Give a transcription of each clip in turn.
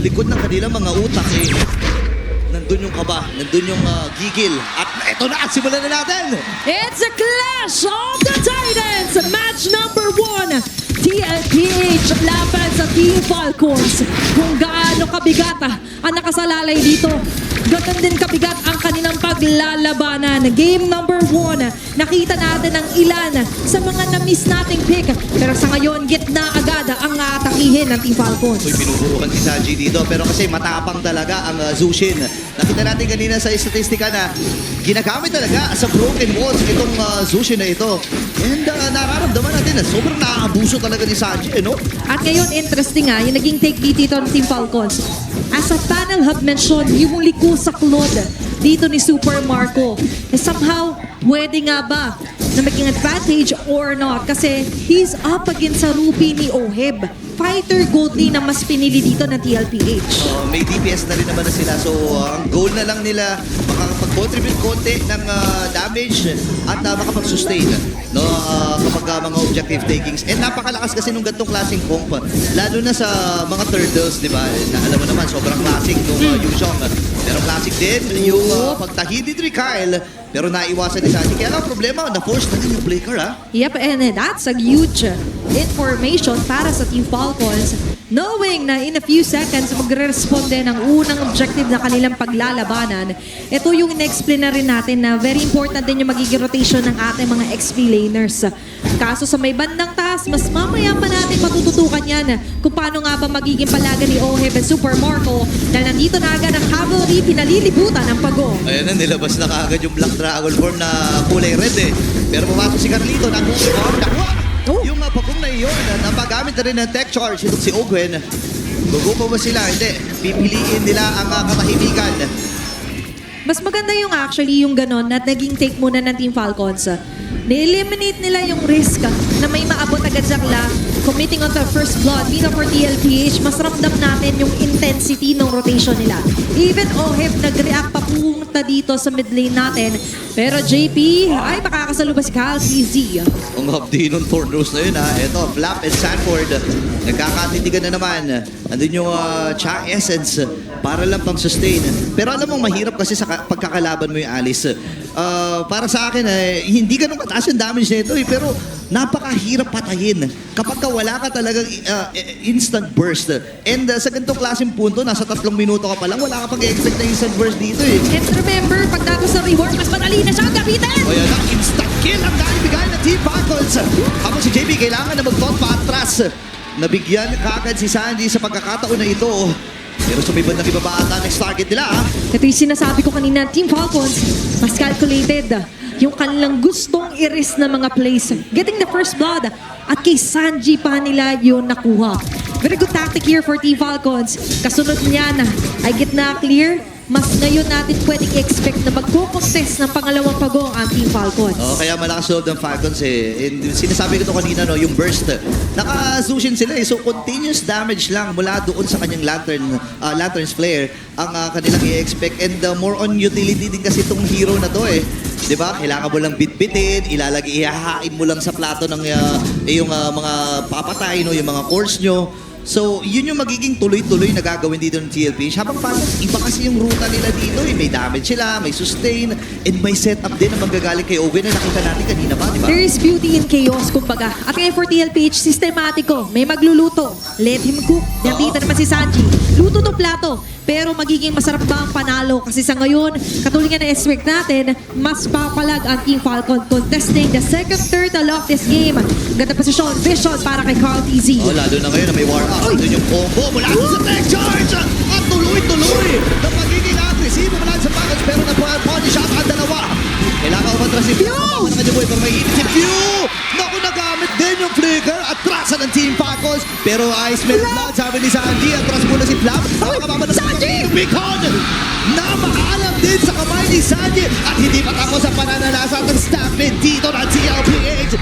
likod ng kanilang mga utak eh. Nandun yung kaba, nandun yung gigil. At eto na, simulan na natin! It's a clash of the titans! Match number 1! TLPH laban sa Team Falcons. Kung gaano kabigat ang nakasalalay dito, ganun din kabigat ang kanilang paglalabanan. Game number 1, nakita natin ang ilan sa mga na-miss nating pick. Pero sa ngayon, gitna agad ang atakihin ng Team Falcons. Uy, pinupurukan si Sanji dito. Pero kasi matapang talaga ang Zushin. Nakita natin kanina sa statistika na ginagamit talaga sa broken walls itong Zushin na ito. And nararamdaman natin na sobrang naaabuso talaga ni Sanji, no? At ngayon, interesting yung naging take dito ng Team Falcons. As a panel have mentioned, yung liko sa Claude dito ni Super Marco. Somehow, pwede nga ba na maging advantage or not? Kasi he's up against sa Rupi ni Oheb. Fighter gold lane na mas pinili dito ng TLPH. May DPS na rin naman na sila. So, ang goal na lang nila, makakapag-contribute konti ng damage at makapag-sustain no, kapag mga objective takings. And napakalakas kasi nung gantong klaseng comp. Lalo na sa mga turtles, di ba? Na, alam mo naman, sobrang classic nung Yuzhong. Pero classic din yung pagtahi dito ni Kyle. Pero naiwasan ni Sanji. Kaya lang problema, na-force na din yung Blaker, ha? Yep, and that's a huge information para sa Team Falcons. Knowing na in a few seconds, magre-respond din ang unang objective na kanilang paglalabanan. Ito yung in-explain na rin natin na very important din yung magiging rotation ng ating mga XP laners. Kaso sa may bandang taas, mas mamaya pa natin matututukan yan kung paano nga ba magiging palaga ni Oheb at Super Marco dahil nandito na agad ang cavalry pinalilibutan ng pagong. Ayan na, nilabas na kaagad yung Black Dragon form na kulay red eh. Pero pumasok si Carlito, nakuha. Yung pagong na iyon, napagamit na rin ng tech charge itong si Ogwen. Gugupo ba sila? Hindi. Pipiliin nila ang katahimikan. Mas maganda yung actually yung ganon na naging take muna ng Team Falcons. Na-eliminate nila yung risk na may maabot agad sa committing on the first blood. Dito for TLPH, mas ramdam natin yung intensity ng rotation nila. Even Oheb nag-react pa punta dito sa mid lane natin. Pero JP, ay makakasalubas si Kyle CZ. Ang hapdi ng Tornos na yun ha. Ito, Flap and Sanford. Nagkakatitigan na naman. Andun yung Cha Essence para lang pang sustain. Pero alam mo, mahirap kasi sa pagkakalaban mo yung Alice. Para sa akin, hindi ganun kataas yung damage nito eh. Pero napakahirap patayin kapag wala ka talagang instant burst. And sa ganitong klaseng punto, nasa 3 minuto ka pa lang, wala ka pag-expect na instant burst dito eh. And remember, pag dato sa reward, mas madali na siya gamitin! O yan ang instant kill ang dahil bigay ng Team Falcons. Habang si JB kailangan na mag-thought pa atras. Nabigyan kaagad si Sanji sa pagkakataon na ito. Pero sumibad ng ibaba ata next target nila ha. Ito yung sinasabi ko kanina, Team Falcons, mas calculated yung kanilang gustong i-risk na mga plays. Getting the first blood at kay Sanji pa nila yun nakuha. Very good tactic here for Team Falcons. Kasunod niyan ay gitna clear. Mas ngayon natin pwedeng expect na magko-contest ng pangalawang pagong ang Team Falcons. Kaya malakas loob ng Falcons eh. And sinasabi ko to kanina, no, yung burst. Naka-Zushin sila eh. So continuous damage lang mula doon sa kanyang Lantern's Flare ang kanilang i-expect. And more on utility din kasi itong hero na to eh. Diba? Kailangan mo lang bitbitin, ihahain mo lang sa plato ng yung mga papatay, no, yung mga cores nyo. So, yun yung magiging tuloy-tuloy na gagawin dito ng TLPH. Habang parang iba kasi yung ruta nila dito. Eh. May damage sila, may sustain, and may setup din na manggagaling kay Owen na nakita natin kanina pa, di ba? There is beauty in chaos, kumbaga. At ngayon for TLPH, sistematiko. May magluluto. Let him cook. Nandito naman si Sanji. Luto ng plato. Pero magiging masarap ba ang panalo? Kasi sa ngayon, katulad nga na-expect natin, mas papalag ang Team Falcon contesting the second turtle of this game. Ganda posisyon, vision para kay Carl TZ. Lalo na ngayon na may war up. Doon yung combo mula sa tech charge! At tuloy-tuloy na magiging agresibo mula sa Falcons. Pero na-punish up ang dalawa. Kailangan umatras si Pew! Pero may init si Pew! Naku, nagamit din yung flicker at trasa ng Team Falcons. Pero Ice Melt Blood, sabi ni Sanji, atras muna si Flap. Sanji! Bicon! Na maalam din sa kamay ni Sanji at hindi pa tapos ang pananalasa ng stampede dito ng TLPH.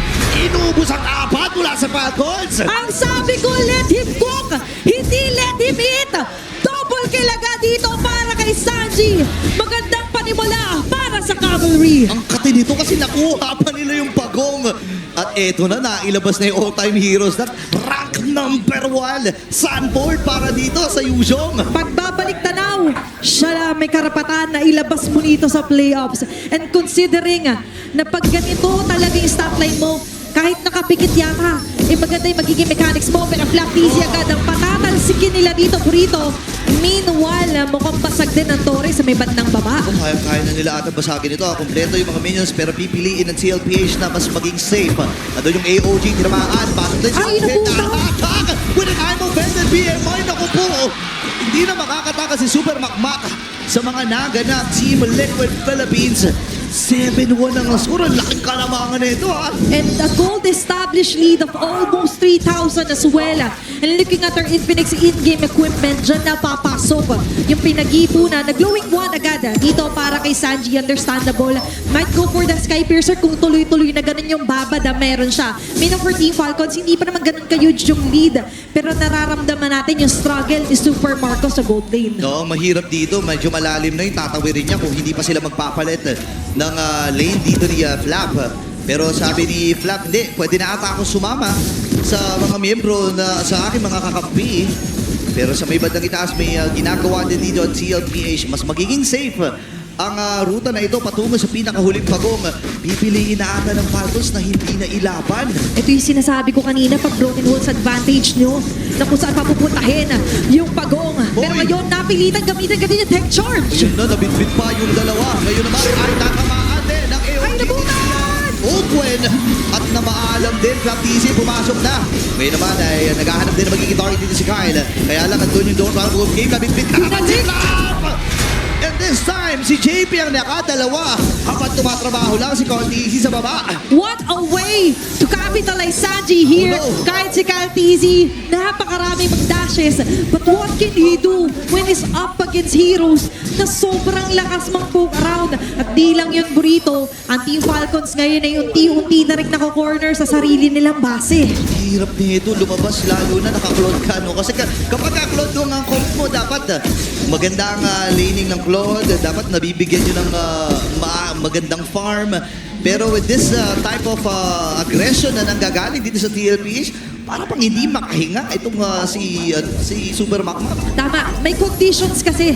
Inubos ang 4 mula sa Falcons. Ang sabi ko, let him cook! Hindi let him eat! Double kill agad dito para kay Sanji! Magandang panimula para sa cavalry! Ang kati nito kasi nakuha pa nila yung pagong. At At eto na, nailabas na yung all-time heroes na rank number 1, Sanford para dito sa Yuzhong. Pagbabalik tanaw, siya may karapatan na ilabas mo nito sa playoffs. And considering na pag ganito talaga yung stat line mo, kahit nakapikit yata, maganda yung magiging mechanics mo. Pero Flat Easy agad ang patatalsikin nila dito, Burrito. Meanwhile, mukhang basag din ang Torres sa may bandang baba. Kaya na nila ata basagin ito. Kompleto yung mga minions pero pipiliin ng CLPH na mas maging safe. Ando yung AOG, tinamaan. Pasok din Ay, nabuta! attack with an I'm offended BMI. Naku po, hindi na makakataka si Super Makmak sa mga naganap Team Liquid Philippines. 7-1 ang score. Ang laking kalamangan na ito, ha? And a gold established lead of almost 3,000 as well. And looking at our Infinix in-game equipment, dyan na papasok yung pinag-ipunan. Nag-glowing one agad dito para kay Sanji. Understandable. Might go for the Sky Piercer kung tuloy-tuloy na ganun yung babad na meron siya. Meaning for Team Falcons, hindi pa naman ganun ka-huge yung lead. Pero nararamdaman natin yung struggle ni Super Marco sa gold lane. No, mahirap dito. Medyo malalim na yung tatawirin niya kung hindi pa sila magpapalit ng lane dito ni Flap. Pero sabi ni Flap, hindi, pwede na ata ako sumama sa mga miyembro na sa aking mga kakampi. Pero sa may bandang itaas, may ginagawa din dito at CLPH. Mas magiging safe ang ruta na ito patungo sa pinakahuling pagong. Pipiliin na ata ng Falcons na hindi na ilaban. Ito yung sinasabi ko kanina, pag Broken Walls advantage nyo, na kung saan papupuntahin yung pagong. Pero Hoy! ngayon, napilitan gamitin yung tech charge. Yun na, nabitbit pa yung dalawa. Ngayon naman ay tatamaan din ng AOG. Ay, nabutan! Oakwen at na maalam din, Flap DC pumasok na. Ngayon naman ay naghahanap din na magiging target dito si Kyle. Kaya lang andun yung door para game, nabitbit na naman si Flap! And this time, si JP ang nakadalawa. Habang tumatrabaho lang si Cortese sa baba. What a way to capitalize Sanji here. Oh, no. Kahit si Caltizi, napakarami mag-dashes. But what can he do when he's up against heroes na sobrang lakas mang-poke around? At di lang yun, Burrito. Ang Team Falcons ngayon ay unti-unti na rin nako-corner sa sarili nilang base. Hirap nito, lumabas lalo na naka-clone ka, no? Kasi kapag ka-clone mo ang comp mo, dapat maganda ang laning ng Claude, dapat nabibigyan nyo ng magandang farm. Pero with this type of aggression na nanggagaling dito sa TLPH, para pang hindi makahinga itong si Super Makmak. Tama, may conditions kasi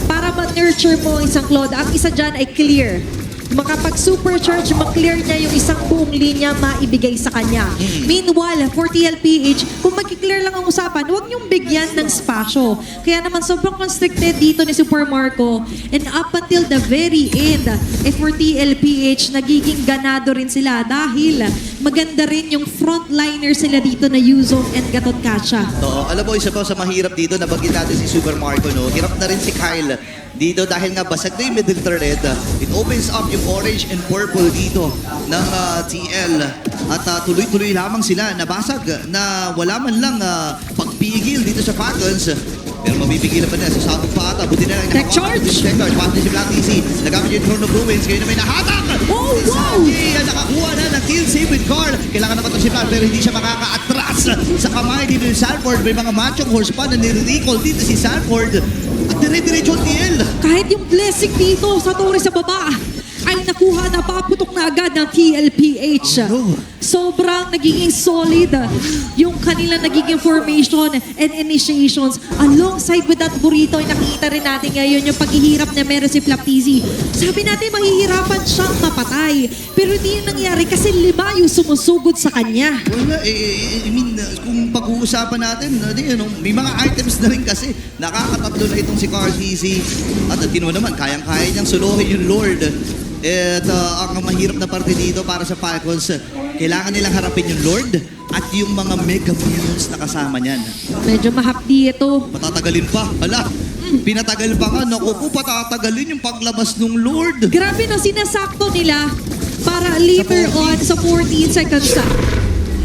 para ma-nurture mo ang isang Claude. Ang isa dyan ay clear. Makapag-supercharge, ma-clear niya yung isang buong linya maibigay sa kanya. Meanwhile, for TLPH, kung mag-clear lang ang usapan, huwag niyong bigyan ng spasyo. Kaya naman sobrang constricted dito ni Super Marco. And up until the very end, for TLPH, nagiging ganado rin sila dahil maganda rin yung frontliner sila dito na Yuzo and Gatot Kacha. Oo, alam mo, isa pa sa mahirap dito, nabanggit natin si Super Marco, no? Hirap na rin si Kyle dito dahil nga basag na yung middle turret. It opens up yung orange and purple dito ng TL. At tuloy-tuloy lamang sila nabasag na wala man lang pagpigil dito sa Falcons. Pero mabibigilan pa nila. Sasabog pa ata. Buti na lang Tech charge! Tech charge. Pass din si Black DC. Nagamit yung Throne of Ruins. Ngayon na may nahatak! Oh, Si wow! Sanji nakakuha na ng kill save with Carl. Kailangan naman ito si Black pero hindi siya makaka-atras sa kamay dito ni Sanford. May mga machong horse pa na nire-recall dito si Sanford. At dire-diretso ang TL. Kahit yung blessing dito sa Torres sa baba ay nakuha na paputok na agad ng TLPH. Oh, no. Sobrang nagiging solid yung kanila nagiging formation and initiations. Alongside with that, Burrito, ay nakita rin natin ngayon yung paghihirap na meron si Flaptizi. Sabi natin mahihirapan siyang mapatay. Pero hindi yung nangyari kasi 5 yung sumusugod sa kanya. Wala, I mean, kung pag-uusapan natin, may mga items na rin kasi. Nakakatatlo na itong si Carl Easy. At ginawa naman, kayang-kaya niyang suluhin yung Lord. At ang mahirap na parte dito para sa Falcons, kailangan nilang harapin yung Lord at yung mga mega minions na kasama niyan. Medyo mahapdi ito. Patatagalin pa. Hala, pinatagal pa nga. Naku po, patatagalin yung paglabas ng Lord. Grabe na sinasakto nila para later on sa 14 seconds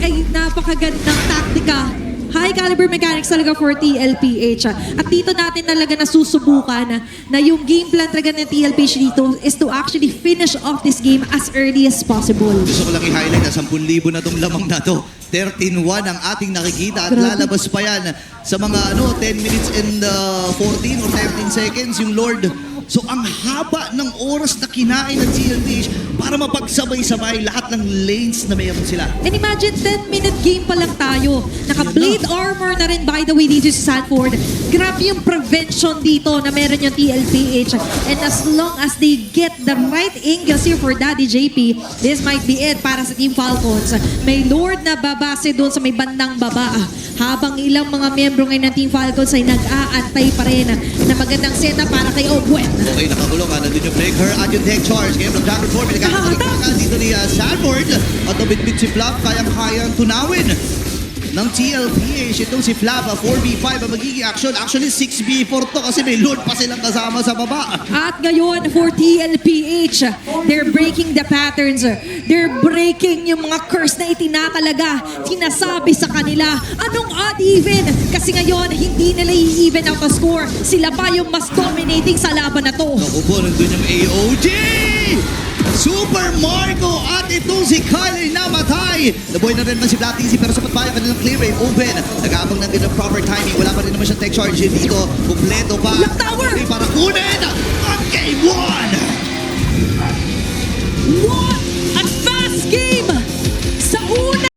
ay napakagandang taktika. High caliber mechanics talaga for TLPH. At dito natin talaga nasusubukan na yung game plan talaga ng TLPH dito is to actually finish off this game as early as possible. Gusto ko lang i-highlight na 10,000 na itong lamang na to. 13-1 ang ating nakikita at Grabe. lalabas pa yan sa mga 10 minutes and 14 or 13 seconds yung Lord. So ang haba ng oras na kinain ng TLPH para mapagsabay-sabay lahat ng lanes na mayroon sila. And imagine, 10-minute game pa lang tayo. Naka-blade armor na rin, by the way, dito si Sanford. Grabe yung prevention dito na meron yung TLPH. And as long as they get the right angles here for Daddy JP, this might be it para sa Team Falcons. May Lord na babase doon sa may bandang baba. Habang ilang mga miyembro ngayon ng Team Falcons ay nag-aantay pa rin na magandang setup para kay Ogwen. Okay, nakakulong. Nandun yung break her at yung take charge. Ngayon ng Dragon 4, pinagkakakalagpakan dito ni Sanford. At nabitbit si Flav, kayang-kayang tunawin ng TLPH. Itong si Flav, 4v5 ang magiging action. Actually, 6v4 to kasi may Lord pa silang kasama sa baba. At ngayon, for TLPH, they're breaking the patterns. They're breaking yung mga curse na itinatalaga, sinasabi sa kanila. Anong odd even? Kasi ngayon, hindi nila i-even out the score. Sila pa yung mas dominating sa laban na to. Naku po, nandun yung AOG! Super Marco at itong si Kyle ay namatay. Nabuhay na rin naman si Black Easy pero sapat ba yung kanilang clear ray open. Nag-aabang ng proper timing. Wala pa rin naman siyang tech charge dito. Kumpleto pa. Lock tower! Para